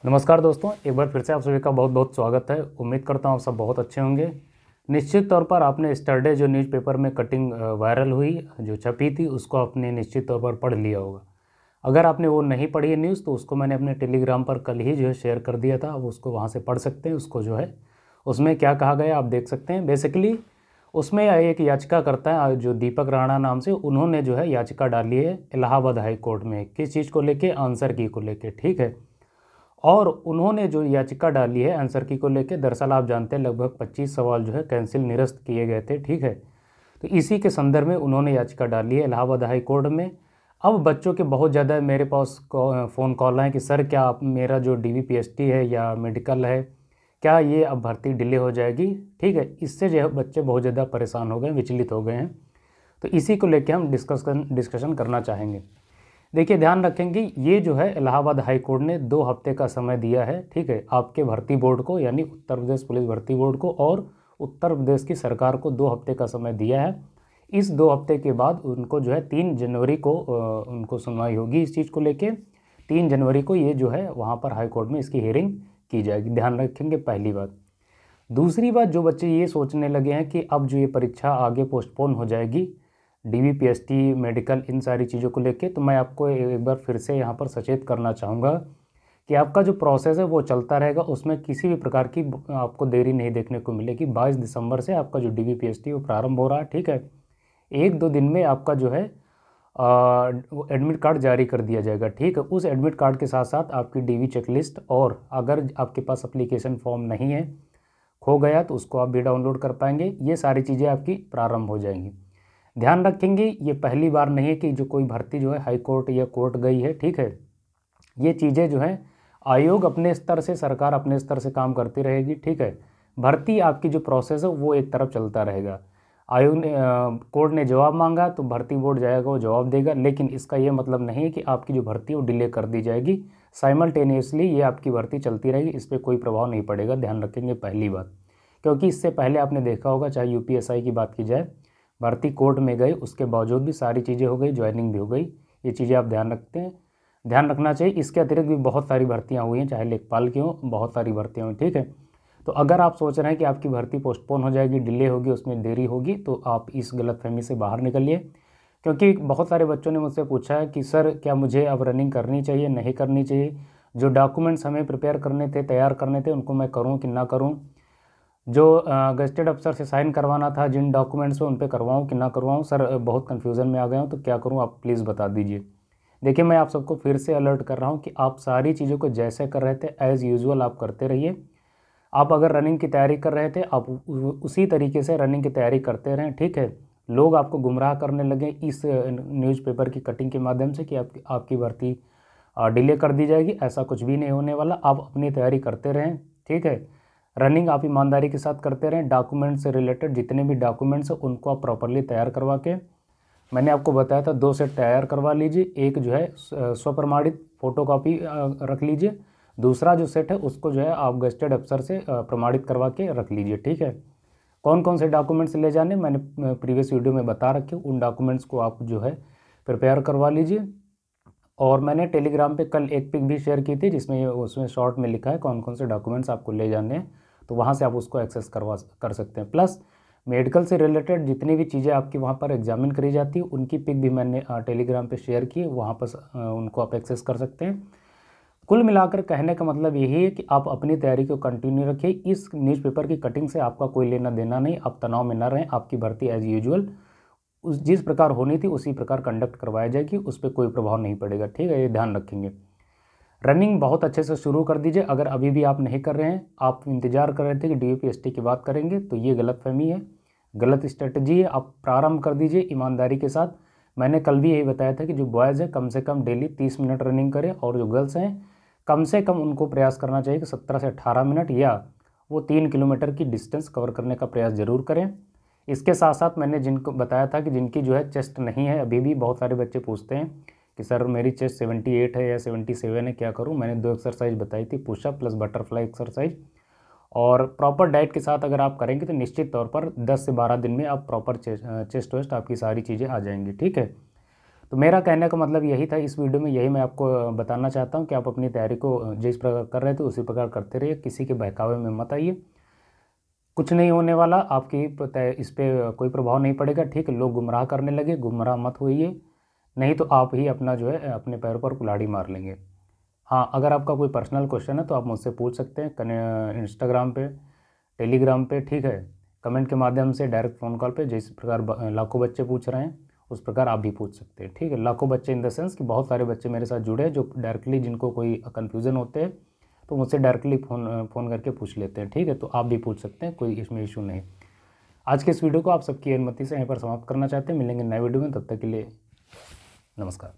नमस्कार दोस्तों, एक बार फिर से आप सभी का बहुत बहुत स्वागत है। उम्मीद करता हूँ आप सब बहुत अच्छे होंगे। निश्चित तौर पर आपने यस्टरडे जो न्यूज़पेपर में कटिंग वायरल हुई जो छपी थी उसको आपने निश्चित तौर पर पढ़ लिया होगा। अगर आपने वो नहीं पढ़ी है न्यूज़ तो उसको मैंने अपने टेलीग्राम पर कल ही जो है शेयर कर दिया था। आप उसको वहाँ से पढ़ सकते हैं। उसको जो है उसमें क्या कहा गया आप देख सकते हैं। बेसिकली उसमें एक याचिका करता है जो दीपक राणा नाम से, उन्होंने जो है याचिका डाली है इलाहाबाद हाई कोर्ट में। किस चीज़ को लेके? आंसर की को लेके, ठीक है। और उन्होंने जो याचिका डाली है आंसर की को लेके, दरअसल आप जानते हैं लगभग 25 सवाल जो है कैंसिल निरस्त किए गए थे, ठीक है। तो इसी के संदर्भ में उन्होंने याचिका डाली है इलाहाबाद हाई कोर्ट में। अब बच्चों के बहुत ज़्यादा मेरे पास फ़ोन कॉल हैं कि सर क्या आप मेरा जो DVPST है या मेडिकल है, क्या ये अब भर्ती डिले हो जाएगी, ठीक है। इससे जो है बच्चे बहुत ज़्यादा परेशान हो गए, विचलित हो गए हैं। तो इसी को लेकर हम डिस्कशन करना चाहेंगे। देखिए, ध्यान रखेंगे ये जो है इलाहाबाद हाई कोर्ट ने 2 हफ्ते का समय दिया है, ठीक है, आपके भर्ती बोर्ड को यानी उत्तर प्रदेश पुलिस भर्ती बोर्ड को, और उत्तर प्रदेश की सरकार को 2 हफ्ते का समय दिया है। इस 2 हफ्ते के बाद उनको जो है 3 जनवरी को उनको सुनवाई होगी इस चीज़ को लेके। 3 जनवरी को ये जो है वहाँ पर हाई कोर्ट में इसकी हियरिंग की जाएगी। ध्यान रखेंगे, पहली बात। दूसरी बात, जो बच्चे ये सोचने लगे हैं कि अब जो ये परीक्षा आगे पोस्टपोन हो जाएगी DVPST मेडिकल इन सारी चीज़ों को लेके, तो मैं आपको एक बार फिर से यहाँ पर सचेत करना चाहूँगा कि आपका जो प्रोसेस है वो चलता रहेगा। उसमें किसी भी प्रकार की आपको देरी नहीं देखने को मिलेगी। 22 दिसंबर से आपका जो DVPST वो प्रारंभ हो रहा है, ठीक है। 1-2 दिन में आपका जो है एडमिट कार्ड जारी कर दिया जाएगा, ठीक है। उस एडमिट कार्ड के साथ साथ आपकी DV चेकलिस्ट, और अगर आपके पास एप्लीकेशन फॉर्म नहीं है, खो गया, तो उसको आप भी डाउनलोड कर पाएंगे। ये सारी चीज़ें आपकी प्रारंभ हो जाएंगी। ध्यान रखेंगे ये पहली बार नहीं है कि जो कोई भर्ती जो है हाई कोर्ट या कोर्ट गई है, ठीक है। ये चीज़ें जो है आयोग अपने स्तर से, सरकार अपने स्तर से काम करती रहेगी, ठीक है। भर्ती आपकी जो प्रोसेस है वो एक तरफ चलता रहेगा। आयोग ने कोर्ट ने जवाब मांगा तो भर्ती बोर्ड जाएगा, वो जवाब देगा, लेकिन इसका ये मतलब नहीं है कि आपकी जो भर्ती है वो डिले कर दी जाएगी। साइमल्टेनियसली ये आपकी भर्ती चलती रहेगी, इस पर कोई प्रभाव नहीं पड़ेगा। ध्यान रखेंगे पहली बात, क्योंकि इससे पहले आपने देखा होगा, चाहे UPSI की बात की जाए, भर्ती कोर्ट में गई, उसके बावजूद भी सारी चीज़ें हो गई, ज्वाइनिंग भी हो गई। ये चीज़ें आप ध्यान रखते हैं, ध्यान रखना चाहिए। इसके अतिरिक्त भी बहुत सारी भर्तियां हुई हैं, चाहे लेखपाल की हों, बहुत सारी भर्तियां हुई, ठीक है। तो अगर आप सोच रहे हैं कि आपकी भर्ती पोस्टपोन हो जाएगी, डिले होगी, उसमें देरी होगी, तो आप इस गलतफहमी से बाहर निकलिए। क्योंकि बहुत सारे बच्चों ने मुझसे पूछा है कि सर क्या मुझे अब रनिंग करनी चाहिए, नहीं करनी चाहिए, जो डॉक्यूमेंट्स हमें प्रिपेयर करने थे, तैयार करने थे, उनको मैं करूँ कि ना करूँ, जो गजेटेड अफसर से साइन करवाना था जिन डॉक्यूमेंट्स पे, उन पे करवाऊँ कि ना करवाऊँ। सर बहुत कन्फ्यूज़न में आ गया हूँ, तो क्या करूँ, आप प्लीज़ बता दीजिए। देखिए, मैं आप सबको फिर से अलर्ट कर रहा हूँ कि आप सारी चीज़ों को जैसे कर रहे थे एज़ यूजुअल आप करते रहिए। आप अगर रनिंग की तैयारी कर रहे थे, आप उसी तरीके से रनिंग की तैयारी करते रहें, ठीक है। लोग आपको गुमराह करने लगे इस न्यूज़पेपर की कटिंग के माध्यम से कि आपकी भर्ती डिले कर दी जाएगी, ऐसा कुछ भी नहीं होने वाला। आप अपनी तैयारी करते रहें, ठीक है। रनिंग आप ईमानदारी के साथ करते रहें। डॉक्यूमेंट से रिलेटेड जितने भी डॉक्यूमेंट्स हैं उनको आप प्रॉपरली तैयार करवा के, मैंने आपको बताया था 2 सेट तैयार करवा लीजिए। एक जो है स्वप्रमाणित फ़ोटोकॉपी रख लीजिए, दूसरा जो सेट है उसको जो है आप गजेटेड अफसर से प्रमाणित करवा के रख लीजिए, ठीक है। कौन कौन से डॉक्यूमेंट्स ले जाने मैंने प्रीवियस वीडियो में बता रखे, उन डॉक्यूमेंट्स को आप जो है प्रिपेयर करवा लीजिए। और मैंने टेलीग्राम पे कल एक पिक भी शेयर की थी जिसमें उसमें शॉर्ट में लिखा है कौन कौन से डॉक्यूमेंट्स आपको ले जाने हैं, तो वहाँ से आप उसको एक्सेस कर सकते हैं। प्लस मेडिकल से रिलेटेड जितनी भी चीज़ें आपकी वहाँ पर एग्जामिन करी जाती है उनकी पिक भी मैंने टेलीग्राम पे शेयर की है, वहाँ पर उनको आप एक्सेस कर सकते हैं। कुल मिलाकर कहने का मतलब यही है कि आप अपनी तैयारी को कंटिन्यू रखिए। इस न्यूज़पेपर की कटिंग से आपका कोई लेना देना नहीं, आप तनाव में ना रहें। आपकी भर्ती एज यूजुअल उस जिस प्रकार होनी थी उसी प्रकार कंडक्ट करवाई जाएगी, उस पर कोई प्रभाव नहीं पड़ेगा, ठीक है। ये ध्यान रखेंगे। रनिंग बहुत अच्छे से शुरू कर दीजिए। अगर अभी भी आप नहीं कर रहे हैं, आप इंतजार कर रहे थे कि DVPST की बात करेंगे, तो ये गलतफहमी है, गलत स्ट्रेटजी है। आप प्रारंभ कर दीजिए ईमानदारी के साथ। मैंने कल भी यही बताया था कि जो बॉयज़ है कम से कम डेली 30 मिनट रनिंग करें, और जो गर्ल्स हैं कम से कम उनको प्रयास करना चाहिए कि 17 से 18 मिनट या वो 3 किलोमीटर की डिस्टेंस कवर करने का प्रयास ज़रूर करें। इसके साथ साथ मैंने जिनको बताया था कि जिनकी जो है चेस्ट नहीं है, अभी भी बहुत सारे बच्चे पूछते हैं कि सर मेरी चेस्ट 78 है या 77 है, क्या करूं। मैंने 2 एक्सरसाइज बताई थी, पुशअप प्लस बटरफ्लाई एक्सरसाइज। और प्रॉपर डाइट के साथ अगर आप करेंगे तो निश्चित तौर पर 10 से 12 दिन में आप प्रॉपर चेस्ट वेस्ट आपकी सारी चीज़ें आ जाएंगी, ठीक है। तो मेरा कहने का मतलब यही था इस वीडियो में, यही मैं आपको बताना चाहता हूँ कि आप अपनी तैयारी को जिस प्रकार कर रहे थे उसी प्रकार करते रहिए, किसी के बहकावे में मत आइए। कुछ नहीं होने वाला, आपकी इस पर कोई प्रभाव नहीं पड़ेगा। ठीक है, लोग गुमराह करने लगे, गुमराह मत होइए, नहीं तो आप ही अपना जो है अपने पैरों पर कुल्हाड़ी मार लेंगे। हाँ, अगर आपका कोई पर्सनल क्वेश्चन है तो आप मुझसे पूछ सकते हैं इंस्टाग्राम पे, टेलीग्राम पे, ठीक है, कमेंट के माध्यम से, डायरेक्ट फ़ोन कॉल पे, जिस प्रकार लाखों बच्चे पूछ रहे हैं उस प्रकार आप भी पूछ सकते हैं। ठीक है, लाखों बच्चे इन द सेंस कि बहुत सारे बच्चे मेरे साथ जुड़े हैं जो डायरेक्टली, जिनको कोई कन्फ्यूज़न होते हैं तो मुझसे डायरेक्टली फ़ोन करके पूछ लेते हैं। ठीक है, तो आप भी पूछ सकते हैं, कोई इसमें इशू नहीं। आज के इस वीडियो को आप सबकी अनुमति से यहीं पर समाप्त करना चाहते हैं। मिलेंगे नए वीडियो में, तब तक के लिए नमस्कार।